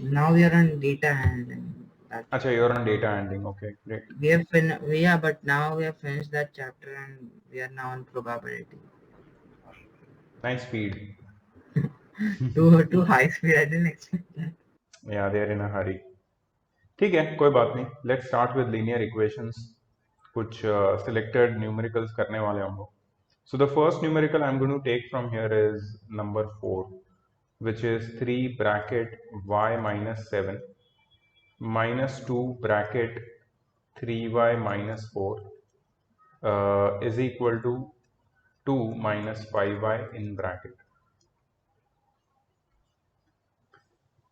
Now we are on data handling. Acha, you're on data handling. Okay, great. We have yeah, but now we have finished that chapter and we are now on probability. Nice speed. Too high speed. I didn't expect that. Yeah, they're in a hurry. ठीक है, कोई बात नहीं. Let's start with linear equations. कुछ selected numericals करने वाले हम लोग. So the first numerical I'm going to take from here is number 4, which is 3 bracket y minus 7 minus 2 bracket 3y minus 4 is equal to 2 minus 5y in bracket.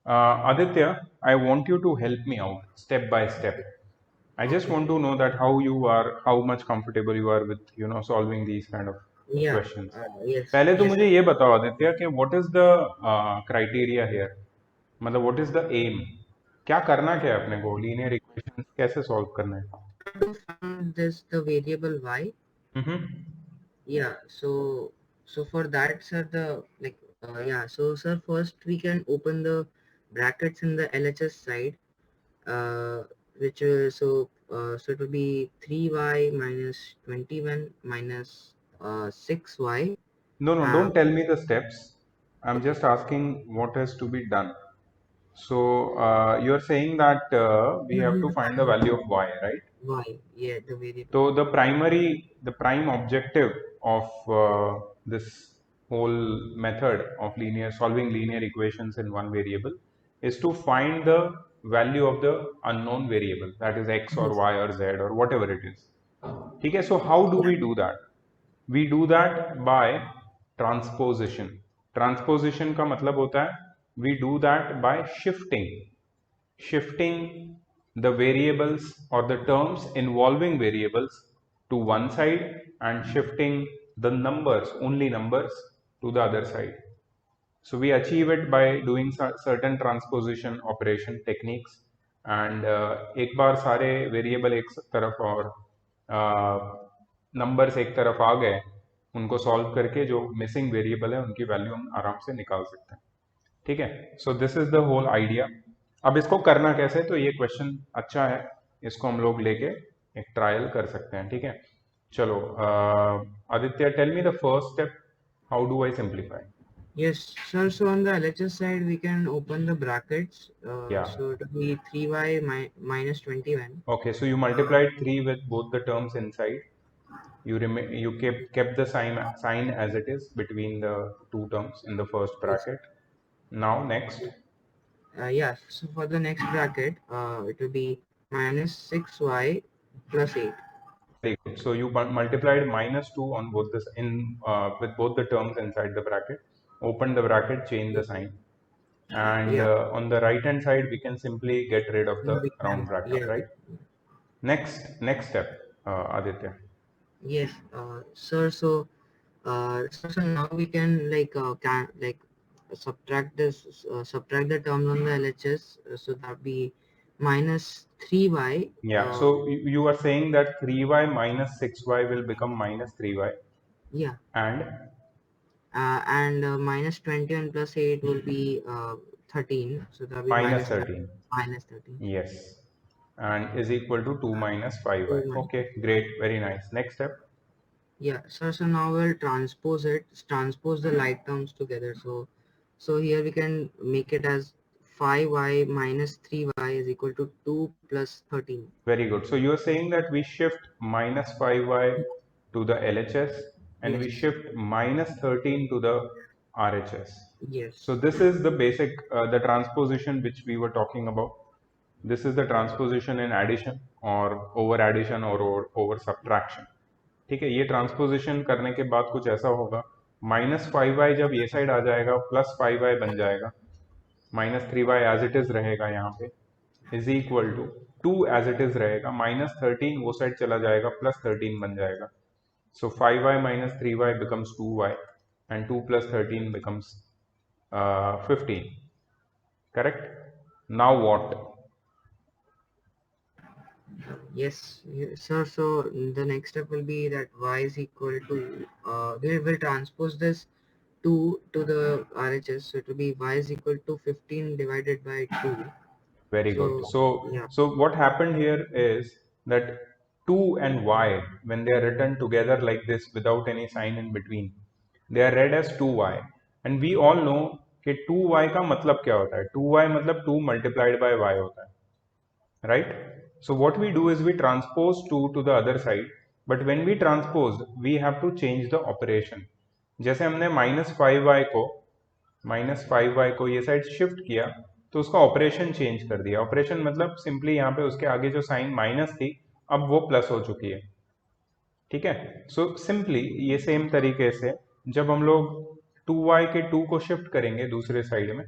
Aditya, I want you to help me out step by step. I just Okay. want to know that how much comfortable you are with, solving these kind of Yeah. questions. Yes. पहले तो Yes. मुझे ये बताओ आदित्य कि what is the criteria here? मतलब what is the aim? क्या करना क्या है अपने को? Linear equations कैसे solve करना है? To find this the variable y. Mm-hmm. Yeah. So for that, sir, the like yeah. So sir, first we can open the brackets in the LHS side. Uh, which so it will be 3y minus 21 minus 6y. No, no, Uh, don't tell me the steps. I'm okay. just asking what has to be done. So you're saying that we have to find the value of y, right? Y. Yeah, the variable So y. the prime objective of this whole method of linear solving linear equations in one variable is to find the value of the unknown variable, that is x or Yes. y or z or whatever it is. Okay, so how do we do that? We do that by transposition. Transposition का मतलब होता है we do that by shifting the variables or the terms involving variables to one side and shifting the numbers, only numbers, to the other side. So we achieve it by doing certain transposition operation techniques. And एक बार सारे variable एक तरफ और numbers एक तरफ आ गए, उनको solve करके जो मिसिंग वेरिएबल है उनकी वैल्यू हम आराम से निकाल सकते हैं. ठीक है. So this is the whole idea. अब इसको करना कैसे, तो ये क्वेश्चन अच्छा है, इसको हम लोग लेके एक ट्रायल कर सकते हैं. ठीक है, चलो. Aditya, tell me the first step. How do I simplify? Yes, sir. So on the LHS side, we can open the brackets. या. So it will be 3y minus 21. Okay, so you multiplied 3 with both the terms inside. You kept the sign as it is between the two terms in the first Yes. bracket. Now next. Yeah. So for the next bracket, it will be minus 6y plus 8. Very good. So you multiplied minus 2 on both this in with both the terms inside the bracket. Open the bracket, change the sign, and Yeah. on the right hand side we can simply get rid of the We round can. bracket, Yeah. right? Next step, Aditya. Yes, sir. So now we can subtract the terms on the LHS. So that be minus 3y. Yeah. So you are saying that 3y minus 6y will become minus 3y, Yeah, and and minus 21 plus 8 will be 13. So that will be minus minus 13. minus 13. Yes. And is equal to 2 minus 5y. 2 minus. Okay, great, very nice. Next step. Yeah, so now we'll transpose the like terms together. So here we can make it as 5y minus 3y is equal to 2 plus 13. Very good. So you are saying that we shift minus 5y to the LHS and we Yes, shift minus 13 to the RHS. So yes, this is the basic, the transposition which we were talking about. This is the transposition in addition or over addition or over subtraction. ठीक है, ये transposition करने के बाद कुछ ऐसा होगा, minus 5y जब ये साइड आ जाएगा प्लस 5y बन जाएगा, minus 3y as it is रहेगा यहाँ पे, is equal to 2 as it is रहेगा, माइनस 13 वो साइड चला जाएगा, प्लस 13 बन जाएगा. So 5y minus 3y becomes 2y and 2 plus 13 becomes 15. Correct? Now what? yes, sir. So the next step will be that y is equal to we will transpose this 2 to the RHS, so it will be y is equal to 15 divided by 2. Very good. So yeah, So what happened here is that 2 and y, when they are written together like this without any sign in between, they are read as 2y. And we all know कि 2y का मतलब क्या होता है. 2y मतलब 2 multiplied by y होता है. Right? So what we do is we transpose 2 to the other side, but when we transpose, we have to change the operation. जैसे हमने -5y को ये साइड शिफ्ट किया, तो उसका ऑपरेशन चेंज कर दिया. ऑपरेशन मतलब सिंपली यहाँ पे उसके आगे जो साइन माइनस थी, अब वो प्लस हो चुकी है. ठीक है. सो सिंपली ये सेम तरीके से जब हम लोग 2y के 2 को शिफ्ट करेंगे दूसरे साइड में,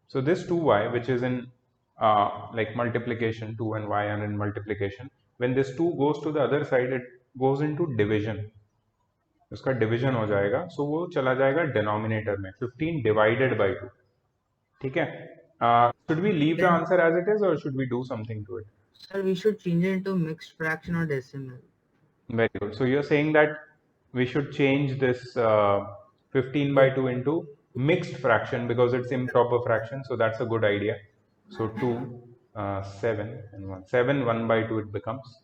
so this 2y which is in like multiplication, 2 and y are in multiplication, when this 2 goes to the other side it goes into division, उसका डिवीजन हो जाएगा, सो वो चला जाएगा डिनोमिनेटर में 15 डिवाइडेड बाई 2. ठीक है. should we leave the then answer as it is or should we do something to it? sir, we should change it into mixed fraction or decimal. Very good. So you're saying that we should change this 15 by Yeah. 2 into mixed fraction because it's improper fraction. So that's a good idea. So 2, 7 and 1. 7, 1 by 2 it becomes.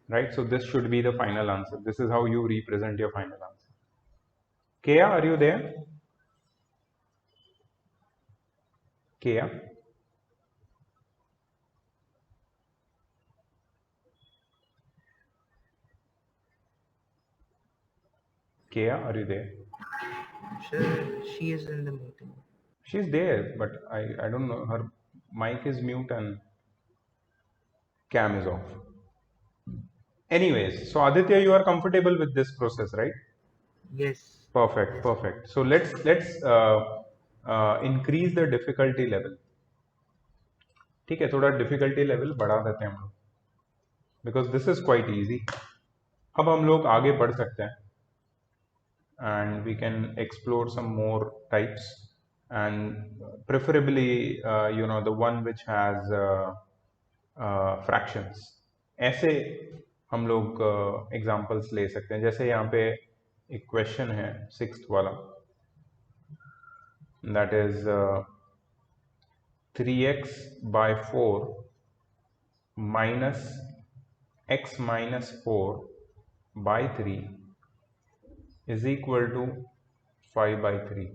Right? So this should be the final answer. This is how you represent your final answer. Kea, are you there? Kea? Kea, are you there? Sure, she is in the meeting. She's there, but I don't know. Her mic is mute and cam is off. Anyways, so Aditya, you are comfortable with this process, right? Yes. Perfect, Yes. perfect. So let's increase the difficulty level. ठीक है, थोड़ा difficulty level बढ़ा देते हैं हम लोग, because this is quite easy. अब हम लोग आगे बढ़ सकते हैं and we can explore some more types and preferably the one which has fractions. ऐसे हम लोग एग्जांपल्स ले सकते हैं. जैसे यहाँ पे एक क्वेश्चन है 6th वाला, that is 3x by 4 minus x minus 4 by 3 is equal to 5 by 3.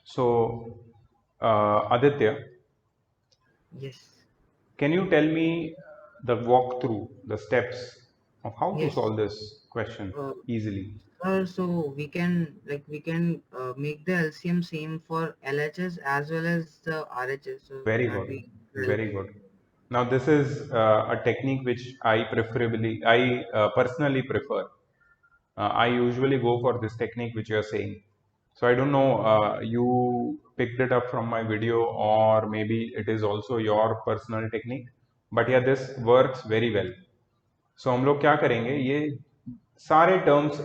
So Aditya, Yes. can you tell me the walkthrough, the steps of how to Yes. solve this question Uh, easily? so we can make the LCM same for LHS as well as the RHS. So Very that good, we very good. Now this is a technique which I personally prefer. I usually go for this technique which you are saying. So I don't know, you picked it up from my video or maybe it is also your personal technique. But yeah, this works very well. So हम लोग क्या करेंगे, ये सारे terms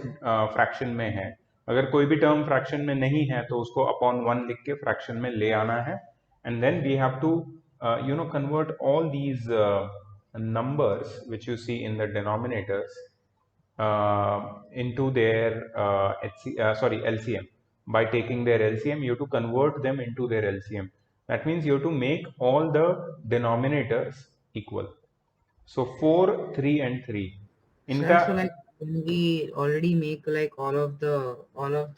fraction में हैं. अगर कोई भी टर्म फ्रैक्शन में नहीं है तो उसको अपॉन 1 लिख के फ्रैक्शन में ले आना है. And then we have to convert all these numbers which you see in the denominators into their LCM. By taking their LCM, you have to convert them into their LCM. That means you have to make all the denominators equal. So 4, 3 and 3. Sir, so इनका like when we already make like all of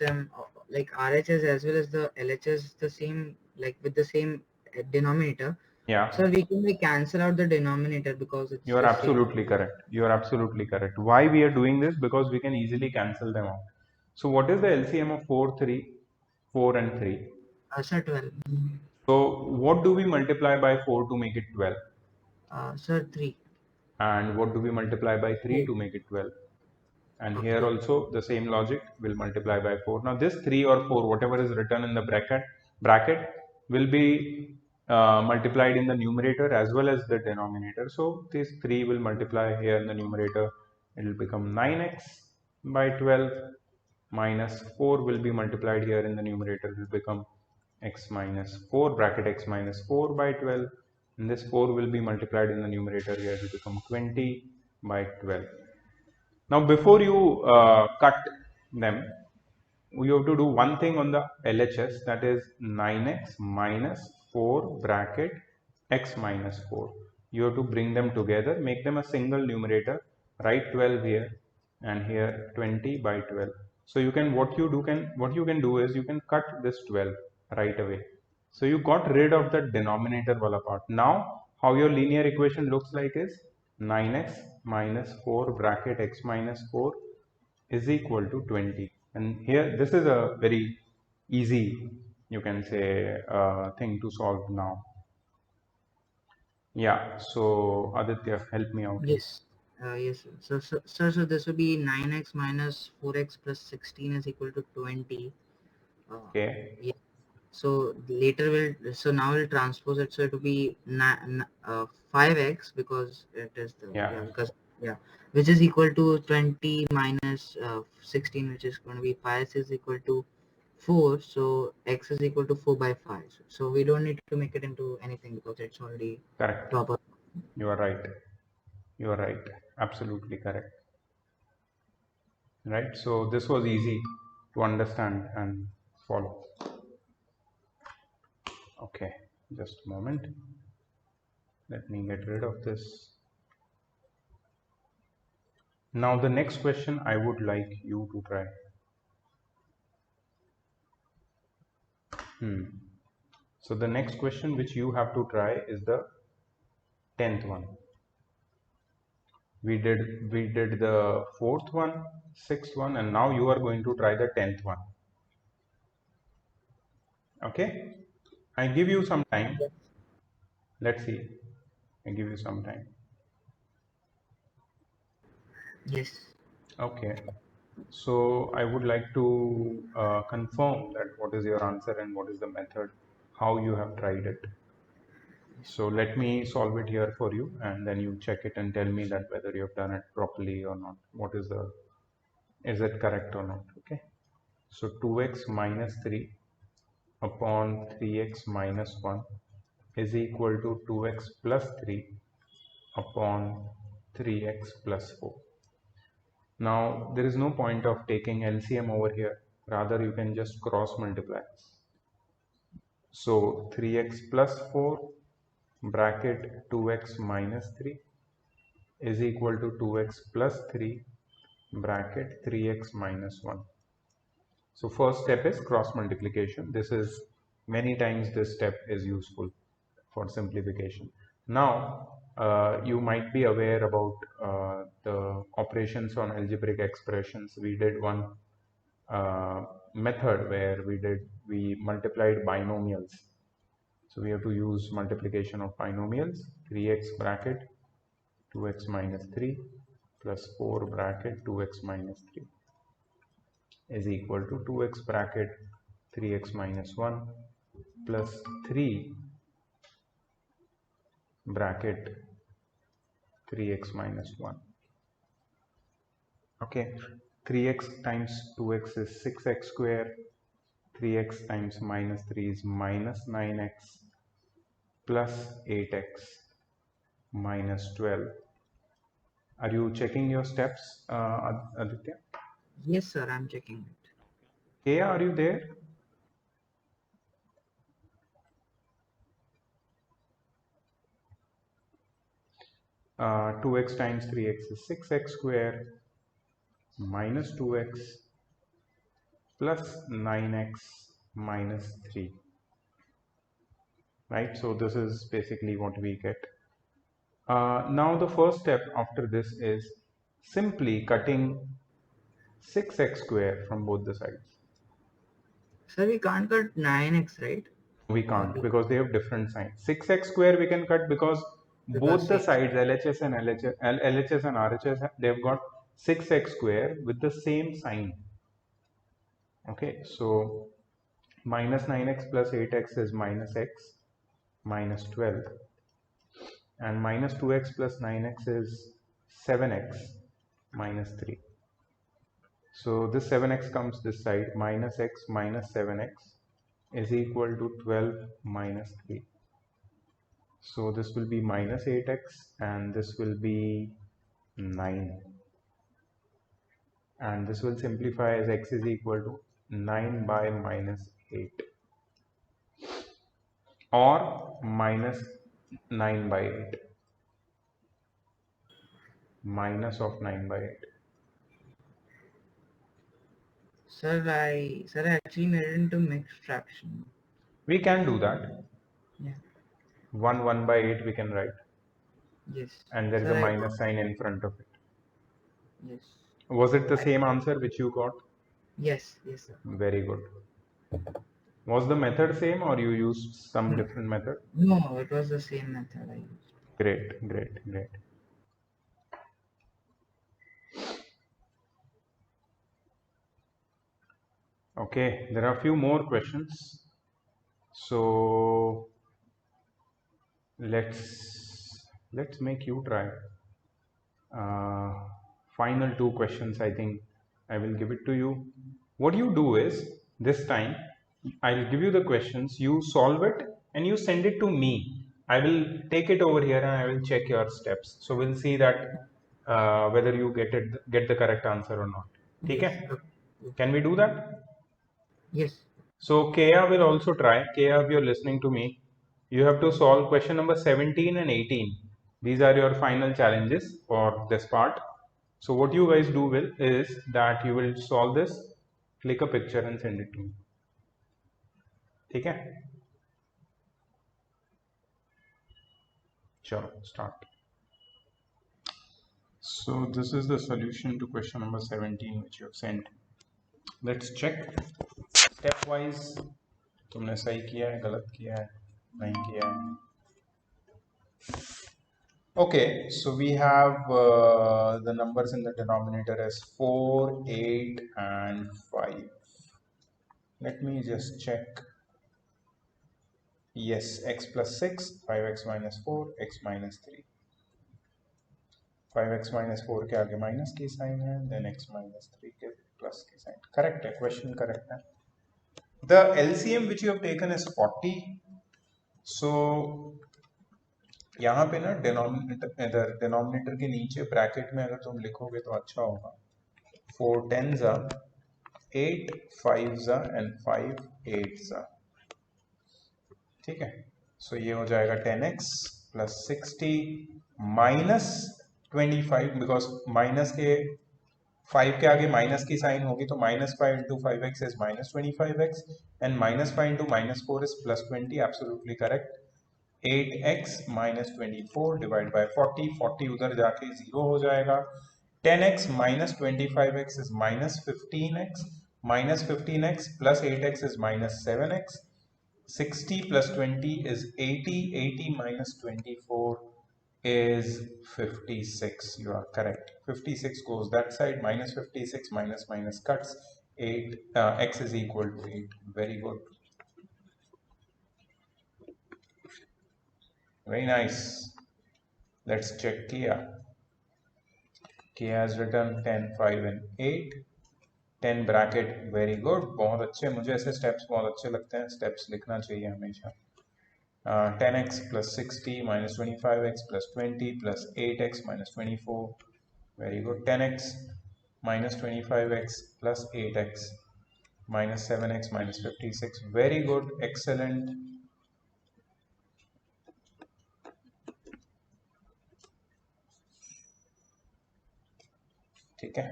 them like RHS as well as the LHS the same like with the same denominator. yeah, So we can like cancel out the denominator because it's you are the same. absolutely correct. You are absolutely correct. Why we are doing this? Because we can easily cancel them out. So what is the LCM of 4, 3, 4 and 3? Sir, 12. So what do we multiply by 4 to make it 12? Sir, 3. And what do we multiply by 3 4. to make it 12? And here 4. also the same logic will multiply by 4. Now this 3 or 4, whatever is written in the bracket will be multiplied in the numerator as well as the denominator. So this 3 will multiply here in the numerator. It will become 9x by 12 minus 4 will be multiplied here in the numerator. It will become x minus 4 bracket x minus 4 by 12, and this 4 will be multiplied in the numerator here, it will become 20 by 12. Now before you cut them, you have to do one thing on the LHS, that is 9x minus 4 bracket x minus 4. You have to bring them together, make them a single numerator, write 12 here and here 20 by 12. So you can, what you can do is you can cut this 12 right away. So you got rid of the denominator wala part. Now how your linear equation looks like is 9x minus 4 bracket x minus 4 is equal to 20, and here this is a very easy, you can say, thing to solve now. Yeah, so Aditya, help me out here. Yes. Yes, sir. So this would be 9x minus 4x plus 16 is equal to 20. Okay. Yeah. So later now we'll transpose it. So it will be 5x, because it is the, Yeah, yeah, which is equal to 20 minus 16, which is going to be 5 is equal to 4. So x is equal to 4 by 5. So we don't need to make it into anything because it's already correct. proper. You are right. You are right. Absolutely correct. Right. So this was easy to understand and follow. Okay. Just a moment. Let me get rid of this. Now the next question I would like you to try. So the next question which you have to try is the 10th one. We did the fourth one, sixth one, and now you are going to try the 10th one. Okay, I give you some time. Let's see. I give you some time. Yes. Okay. So I would like to confirm that what is your answer and what is the method, how you have tried it. So let me solve it here for you, and then you check it and tell me that whether you have done it properly or not. Is it correct or not? Okay. So 2x minus 3 upon 3x minus 1 is equal to 2x plus 3 upon 3x plus 4. Now there is no point of taking LCM over here, rather you can just cross multiply. So 3x plus 4 bracket 2x minus 3 is equal to 2x plus 3 bracket 3x minus 1. So first step is cross multiplication. This is, many times this step is useful for simplification. Now you might be aware about the operations on algebraic expressions. We did one method where we multiplied binomials. So we have to use multiplication of binomials. 3x bracket 2x minus 3 plus 4 bracket 2x minus 3 is equal to 2x bracket 3x minus 1 plus 3 bracket 3x minus 1. Okay, 3x times 2x is 6x square, 3x times minus 3 is minus 9x plus 8x minus 12. Are you checking your steps, Aditya? Yes, sir. I'm checking it. Kaya, are you there? Uh, 2x times 3x is 6x square minus 2x plus 9x minus 3. Right, so this is basically what we get. Now the first step after this is simply cutting 6x square from both the sides. Sir, we can't cut 9x, right? We can't, because they have different signs. 6x square we can cut because both the Same. sides, LHS and LHS and RHS, they've got 6x square with the same sign. Okay, so minus 9x plus 8x is minus x minus 12, and minus 2x plus 9x is 7x minus 3. So this 7x comes this side, minus x minus 7x is equal to 12 minus 3. So this will be minus 8x and this will be 9. And this will simplify as x is equal to 9 by minus 8 or minus 9 by 8. Minus of 9 by 8. Sir, I actually made it into mixed fraction. We can do that. Yeah. 1 by 8 we can write. Yes. And there is Sir, a minus sign in front of it. yes. Was it the same answer which you got? Yes, sir. Very good. Was the method same or you used some different method? No, it was the same method I used. Great, great, great. Okay, there are a few more questions. So let's make you try. Final two questions, I think I will give it to you. What you do is this time I'll give you the questions, you solve it and you send it to me. I will take it over here and I will check your steps. So we'll see that whether you get the correct answer or not. Yes. Okay? Okay. Can we do that? Yes. So Kea will also try. Kea, if you're listening to me, you have to solve question number 17 and 18. These are your final challenges for this part. So what you guys do is that you will solve this, click a picture and send it to me. Okay? Sure, start. So this is the solution to question number 17 which you have sent. Let's check. Stepwise तुमने सही किया है, गलत किया है, नहीं किया है. Okay, so we have the numbers in the denominator as 4, 8 and 5. Let me just check. Yes, x plus 6, 5x minus 4, x minus 3. 5x minus 4 के आगे minus की sign है, then x minus 3 के plus की sign. Correct है, question correct है. The LCM which you have taken is 40. So यहाँ पे ना डिनोमिनेटर के नीचे ब्रैकेट में अगर तुम लिखोगे तो अच्छा होगा. 4 tens are 8 5s are and 5 8s are. ठीक है. सो ये हो जाएगा 10x plus 60 minus 25 because minus के 5 के आगे माइनस की साइन होगी तो minus 5 into 5x is minus 25x and minus 5 into minus 4 is plus 20. Absolutely correct. 8x minus 24 divide by 40. 40 उधर जाके 0 हो जाएगा. 10x minus 25x is minus 15x. Minus 15x plus 8x is minus 7x. 60 plus 20 is 80. 80 minus 24 is 56. You are correct. 56 goes that side. Minus 56 minus minus cuts. 8 x is equal to 8. Very good. Very nice. Let's check Kia. Kia has written 10, 5 and 8. 10 bracket. Very good, बहुत अच्छे. मुझे ऐसे steps बहुत अच्छे लगते हैं. Steps लिखना चाहिए हमेशा. 10x plus 60 minus 25x plus 20 plus 8x minus 24. Very good. 10x minus 25x plus 8x minus 7x minus 56. Very good. Excellent. ठीक है,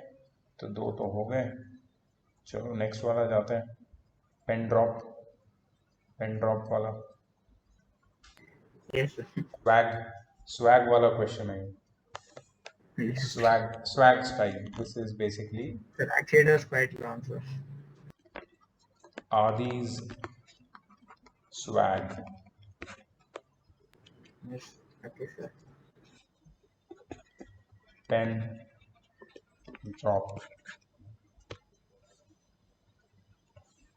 तो दो तो हो गए. चलो नेक्स्ट वाला जाते हैं. पेन ड्रॉप वाला. Yes, sir. स्वैग वाला क्वेश्चन है. Yes. Swag style. This is basically, Sir, actually it was quite long, sir. are these swag? Yes. Okay, sir. Pen drop.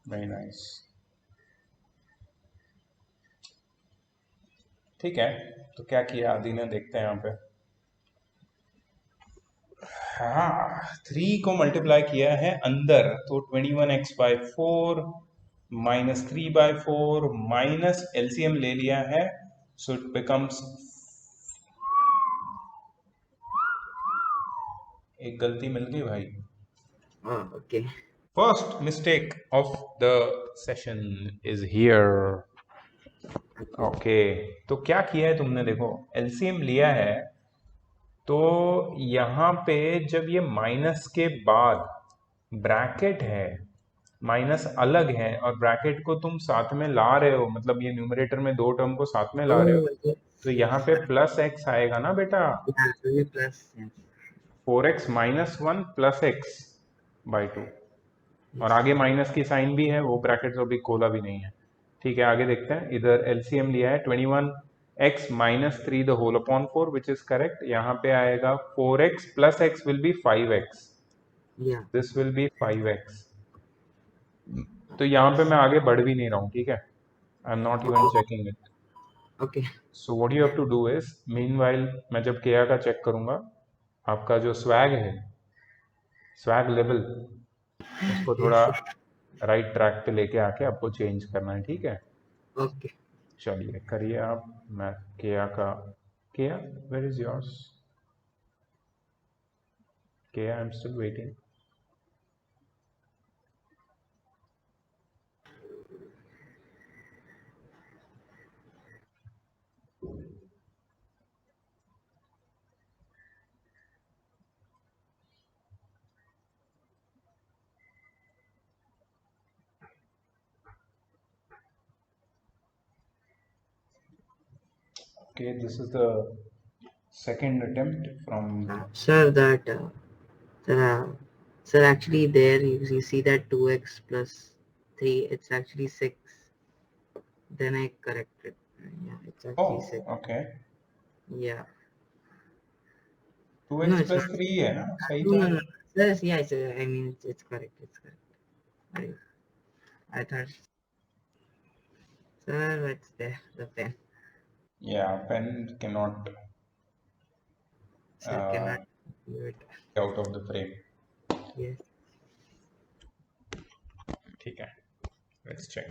Very nice. ठीक है, तो क्या किया आदि ने, देखते हैं यहाँ पे. हाँ, 3 को मल्टीप्लाई किया है अंदर, तो 21x by 4 -3/4 माइनस एलसीएम ले लिया है, सो इट बिकम्स, एक गलती मिल गई भाई, Okay. First mistake of the session is here. Okay. Okay, तो क्या किया है तुमने, देखो एलसीएम लिया है, तो यहाँ पे जब ये माइनस के बाद ब्रैकेट है, माइनस अलग है और ब्रैकेट को तुम साथ में ला रहे हो, मतलब ये न्यूमरेटर में दो टर्म को साथ में ला रहे हो, Oh, yes, तो यहाँ yes. पे प्लस एक्स आएगा ना बेटा, Yeah, so we plus. Yes. 4x - 1 + x/2, और Yes. आगे माइनस की साइन भी है, वो ब्रैकेट अभी खोला भी नहीं है। ठीक है, आगे देखते हैं, इधर एलसीएम लिया है 21x - 3 the whole upon 4 which is correct. यहाँ पे आएगा 4x + x will be 5x, Yeah. This will be 5x। तो यहाँ पे मैं आगे बढ़ भी नहीं रहा हूँ, ठीक है, I am not even Okay. Checking it. Okay. So what you have to do is, meanwhile मैं जब केया का चेक करूंगा, आपका जो स्वैग है, स्वैग लेवल, उसको थोड़ा Yes. राइट ट्रैक पे लेके आके आपको चेंज करना है, ठीक है। Okay. चलिए करिए आप, मैं केया का, Keya where is yours, Keya I am still waiting. Okay, this is the second attempt from, Sir, that sir, actually there you see that 2x plus 3, it's actually 6. Then I corrected. Yeah, it's actually oh 6. okay, Yeah. No, 2x it's not. + 3 है ना, सही No, तो no, है। no. Yes, yeah, I mean, it's correct. It's correct. I thought, sir, what's there? The pen. Yeah, pen cannot Sir cannot do it. out of the frame। Yes. ठीक है, let's check.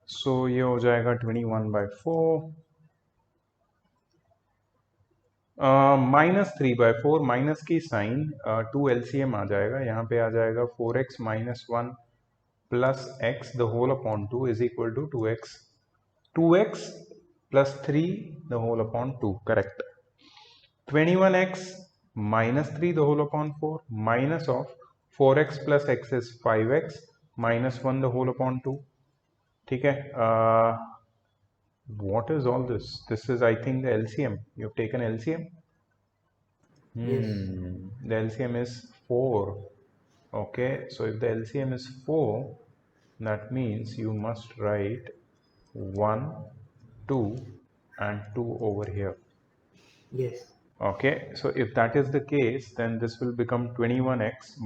सो ये हो जाएगा 21/4, -3/4, minus की sign 2 LCM आ जाएगा, यहाँ पे आ जाएगा 4x - 1 + x the whole upon 2 is equal to 2x, 2x + 3 the whole upon 2, correct. 21x - 3 the whole upon 4 minus of 4x + x is 5x -1 the whole upon 2, ठीक है। what is all this? This is, I think, the LCM. You've taken LCM? Yes. The LCM is 4. Okay, so if the LCM is 4, that means you must write 1, 2 and 2 over here. Yes. Okay, so if that is the case, then this will become 21x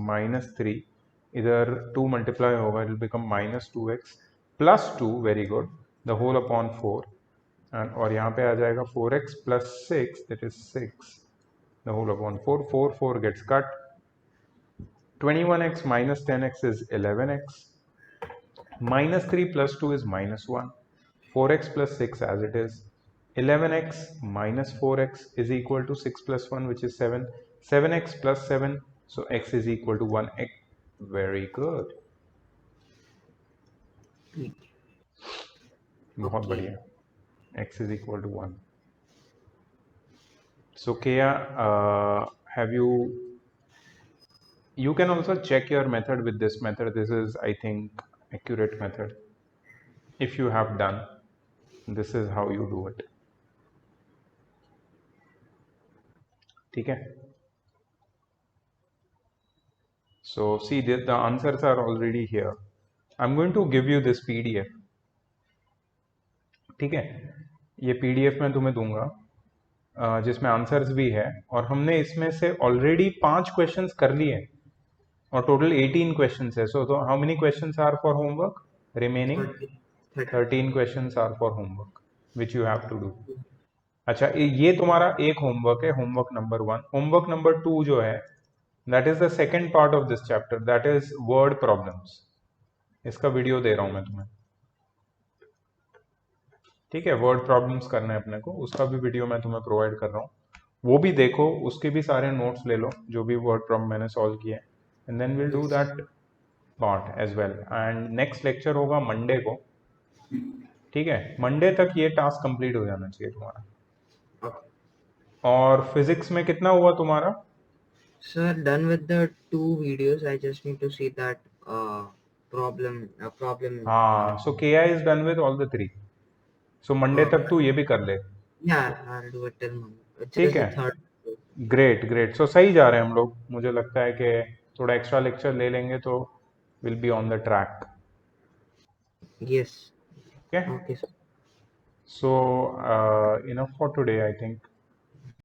- 3. Either 2 multiply over, it will become -2x plus 2, very good, the whole upon 4. And और यहाँ पे आ जाएगा 4x + 6, that is 6, the whole upon 4. 4, 4 gets cut. 21x - 10x is 11x. -3 + 2 is -1. 4x + 6 as it is. 11x - 4x is equal to 6 + 1, which is 7. 7x + 7, so x is equal to 1. Very good. बहुत Okay. बढ़िया, x is equal to 1. So Kea, have you can also check your method with this method. This is, I think, accurate method. If you have done, this is how you do it. ठीक है, so see the answers are already here. I'm going to give you this PDF. ठीक है, ये PDF मैं तुम्हें दूंगा, जिसमें answers भी है, और हमने इसमें से ऑलरेडी 5 क्वेश्चंस कर लिए और टोटल 18 क्वेश्चंस है। सो तो how many questions are for homework remaining? 30. 30. 13 questions are for homework which you have to do. अच्छा, ये तुम्हारा एक होमवर्क है, होमवर्क नंबर 1। होमवर्क नंबर 2 जो है, that is the second part of this chapter, that is word problems. इसका video दे रहा हूं मैं तुम्हें, ठीक है? वर्ड प्रॉब्लम्स करना है अपने को, उसका भी वीडियो मैं तुम्हें प्रोवाइड कर रहा हूँ, वो भी देखो, उसके भी सारे नोट्स ले लो जो भी वर्ड प्रॉब्लम मैंने सॉल्व किए, and then will do Yes. That part as well. And next lecture होगा मंडे को, ठीक है? मंडे तक ये टास्क कंप्लीट हो जाना चाहिए तुम्हारा। Okay. और फिजिक्स में कितना हुआ तुम्हारा? Sir, done with the two videos. I just need to see that problem. हाँ, so Keya is done with all the 3, so Monday Uh, तक तू ये भी कर ले, yeah, I'll do it till Monday. It's ठीक just है? the third. Great great, सो सही जा रहे हैं हम लोग, मुझे लगता है कि थोड़ा एक्स्ट्रा लेक्चर ले लेंगे तो will be on the track, Yes. ठीक है? Okay, sir. So enough for today I think.